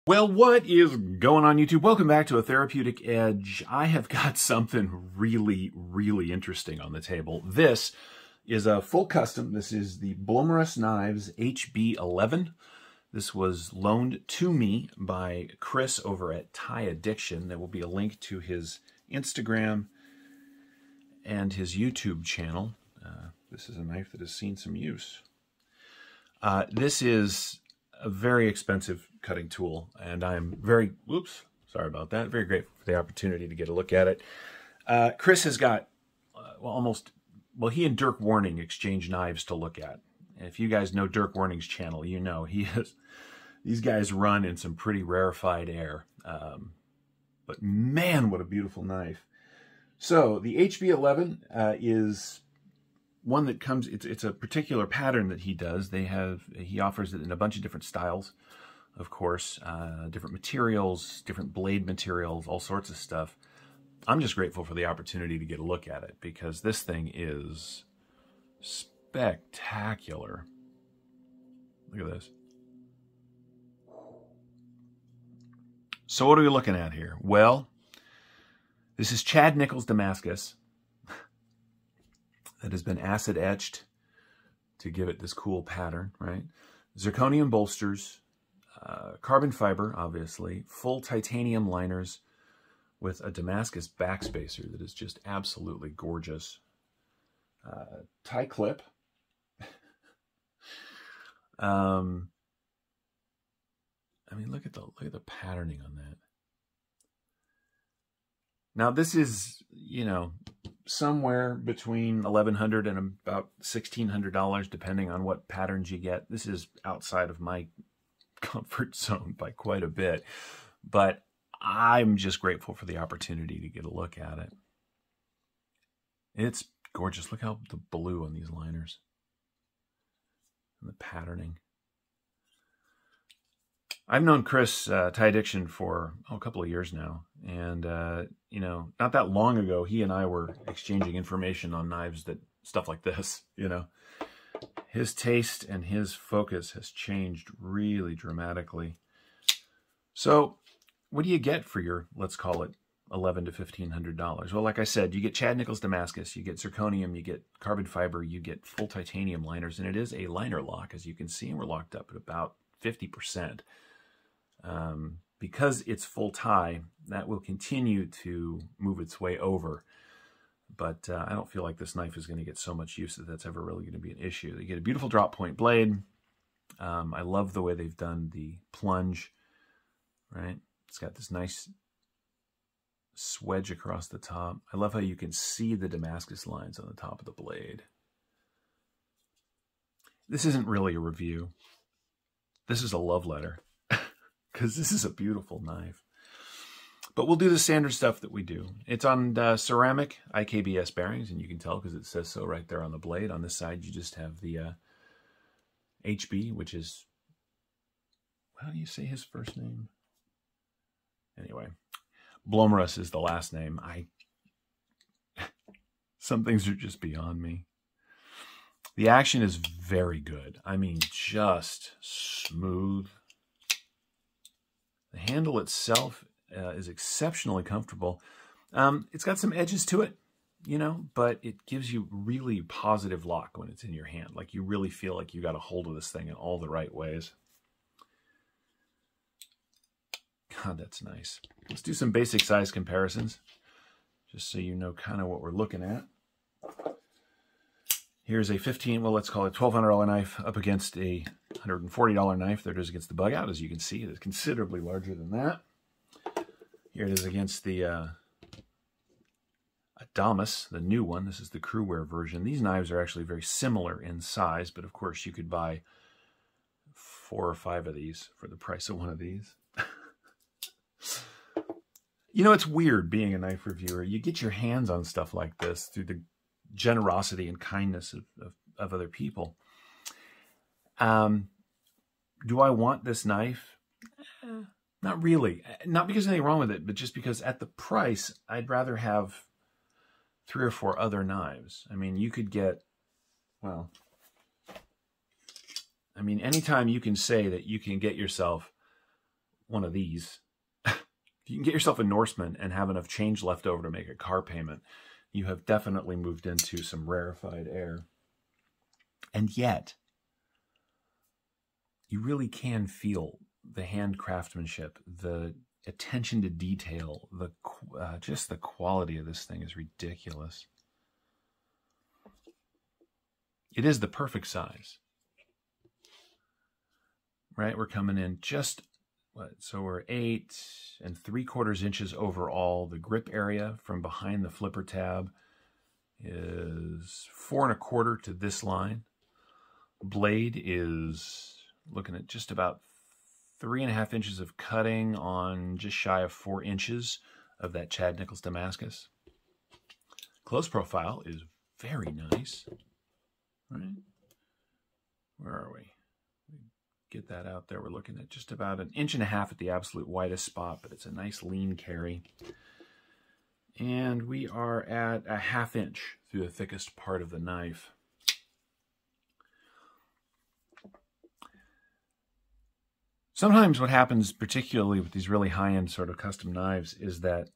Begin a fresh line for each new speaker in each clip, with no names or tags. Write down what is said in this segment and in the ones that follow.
Well, what is going on YouTube? Welcome back to A Therapeutic Edge. I have got something really interesting on the table. This is a full custom. This is the Blommerus Knives HB11. This was loaned to me by Chris over at Thai Addiction. There will be a link to his Instagram and his YouTube channel. This is a knife that has seen some use. This is a very expensive cutting tool, and I'm very, sorry about that, very grateful for the opportunity to get a look at it. Chris has got, he and Dirk Warning exchange knives to look at. And if you guys know Dirk Warning's channel, you know these guys run in some pretty rarefied air. But man, what a beautiful knife. So the HB11 is one that comes, it's a particular pattern that he does. He offers it in a bunch of different styles, of course, different materials, different blade materials, all sorts of stuff. I'm just grateful for the opportunity to get a look at it because this thing is spectacular. Look at this. So what are we looking at here? Well, this is Chad Nichols Damascus that has been acid etched to give it this cool pattern, right? Zirconium bolsters, carbon fiber, obviously, full titanium liners with a Damascus backspacer that is just absolutely gorgeous. Tie clip. I mean, look at the patterning on that. Now this is, you know, somewhere between $1,100 and about $1,600, depending on what patterns you get. This is outside of my comfort zone by quite a bit, but I'm just grateful for the opportunity to get a look at it. It's gorgeous. Look how the blue on these liners and the patterning. I've known Chris Thai Addiction for a couple of years now, and you know, not that long ago, he and I were exchanging information on knives stuff like this. You know, his taste and his focus has changed really dramatically. So, what do you get for your, let's call it, $1,100 to $1,500? Well, like I said, you get Chad Nichols Damascus, you get zirconium, you get carbon fiber, you get full titanium liners, and it is a liner lock, as you can see, and we're locked up at about 50%. Because it's full tie, that will continue to move its way over. But I don't feel like this knife is going to get so much use that that's ever really going to be an issue. You get a beautiful drop point blade. I love the way they've done the plunge, right? It's got this nice swedge across the top. I love how you can see the Damascus lines on the top of the blade. This isn't really a review. This is a love letter. Because this is a beautiful knife. But we'll do the standard stuff that we do. It's on ceramic IKBS bearings, and you can tell because it says so right there on the blade. On this side, you just have the HB, which is, how do you say his first name? Anyway, Blommerus is the last name. Some things are just beyond me. The action is very good. I mean, just smooth. The handle itself is exceptionally comfortable. It's got some edges to it, you know, but it gives you really positive lock when it's in your hand. Like you really feel like you got a hold of this thing in all the right ways. God, that's nice. Let's do some basic size comparisons, just so you know kind of what we're looking at. Here's a let's call it $1,200 knife up against a $140 knife. There it is against the bug out. As you can see, it is considerably larger than that. Here it is against the Adamas, the new one. This is the Crewwear version. These knives are actually very similar in size, but of course you could buy 4 or 5 of these for the price of one of these. You know, it's weird being a knife reviewer. You get your hands on stuff like this through the generosity and kindness of other people. Do I want this knife? Not really. Not because there's anything wrong with it, but just because at the price, I'd rather have 3 or 4 other knives. I mean, you could get, well, I mean, anytime you can say that you can get yourself one of these, if you can get yourself a Norseman and have enough change left over to make a car payment, you have definitely moved into some rarefied air. And yet, you really can feel the hand craftsmanship, the attention to detail, just the quality of this thing is ridiculous. It is the perfect size, right? We're coming in just, so we're 8 3/4 inches overall. The grip area from behind the flipper tab is 4 1/4 to this line. Blade is looking at just about 3.5 inches of cutting on just shy of 4 inches of that Chad Nichols Damascus. Close profile is very nice, right? Where are we? Get that out there. We're looking at just about 1.5 inches at the absolute widest spot, but it's a nice lean carry. And we are at 1/2 inch through the thickest part of the knife. Sometimes what happens, particularly with these really high-end sort of custom knives, is that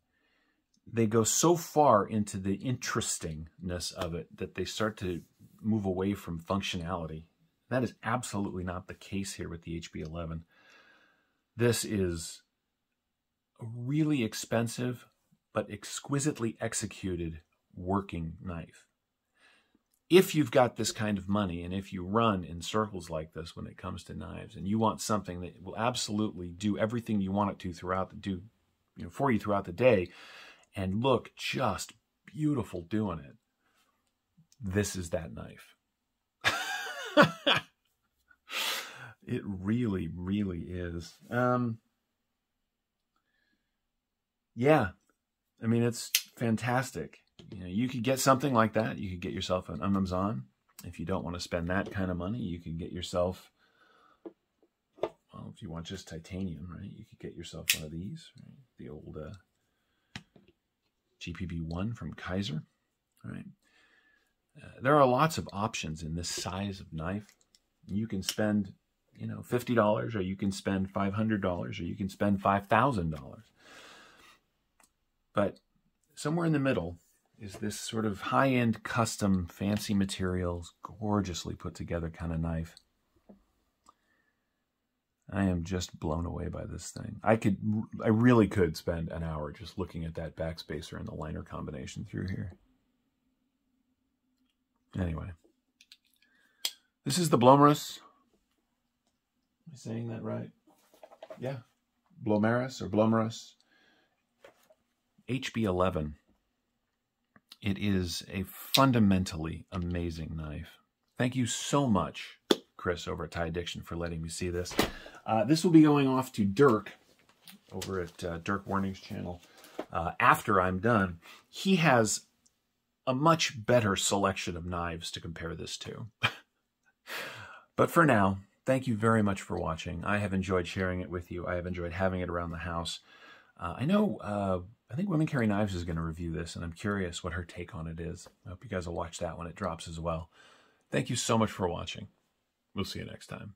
they go so far into the interestingness of it that they start to move away from functionality. That is absolutely not the case here with the HB11. This is a really expensive but exquisitely executed working knife. If you've got this kind of money, and if you run in circles like this when it comes to knives, and you want something that will absolutely do everything you want it to for you throughout the day, and look just beautiful doing it, this is that knife. It really, really is. Yeah, I mean, it's fantastic. You know, you could get something like that. You could get yourself an Amazon. If you don't want to spend that kind of money, you can get yourself, well, if you want just titanium, right? You could get yourself one of these, right? The old GPB1 from Kaiser, right? There are lots of options in this size of knife. You can spend, you know, $50, or you can spend $500, or you can spend $5,000. But somewhere in the middle is this sort of high-end, custom, fancy materials, gorgeously put together kind of knife. I am just blown away by this thing. I really could spend an hour just looking at that backspacer and the liner combination through here. Anyway, this is the Blomeris. Am I saying that right? Yeah. Blomeris or Blomeris HB11. It is a fundamentally amazing knife. Thank you so much, Chris, over at Tie Addiction, for letting me see this. This will be going off to Dirk over at Dirk Warning's channel after I'm done. He has a much better selection of knives to compare this to. But for now, thank you very much for watching. I have enjoyed sharing it with you. I have enjoyed having it around the house. I think Women Carry Knives is going to review this, and I'm curious what her take on it is. I hope you guys will watch that when it drops as well. Thank you so much for watching. We'll see you next time.